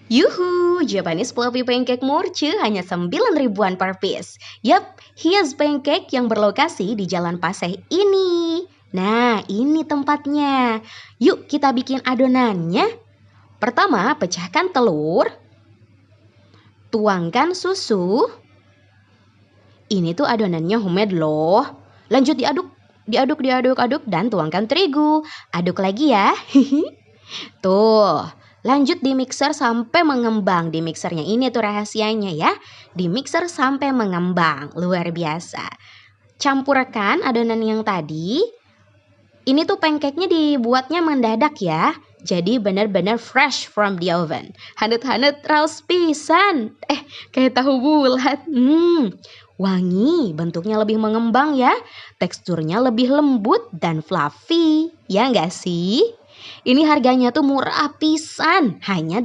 Yuhu, Japanese fluffy pancake mochi hanya 9 ribuan per piece. Yap, hias pancake yang berlokasi di Jalan Paseh ini. Nah, ini tempatnya. Yuk kita bikin adonannya. Pertama, pecahkan telur. Tuangkan susu. Ini tuh adonannya homemade loh. Lanjut diaduk, dan tuangkan terigu. Aduk lagi ya. Tuh, lanjut di mixer sampai mengembang. Di mixernya ini tuh rahasianya ya. Di mixer sampai mengembang, luar biasa. Campurkan adonan yang tadi. Ini tuh pancake-nya dibuatnya mendadak ya. Jadi benar-benar fresh from the oven. Hangat-hangat raus pisan. Kayak tahu bulat. Wangi, bentuknya lebih mengembang ya. Teksturnya lebih lembut dan fluffy. Ya nggak sih? Ini harganya tuh murah pisan. Hanya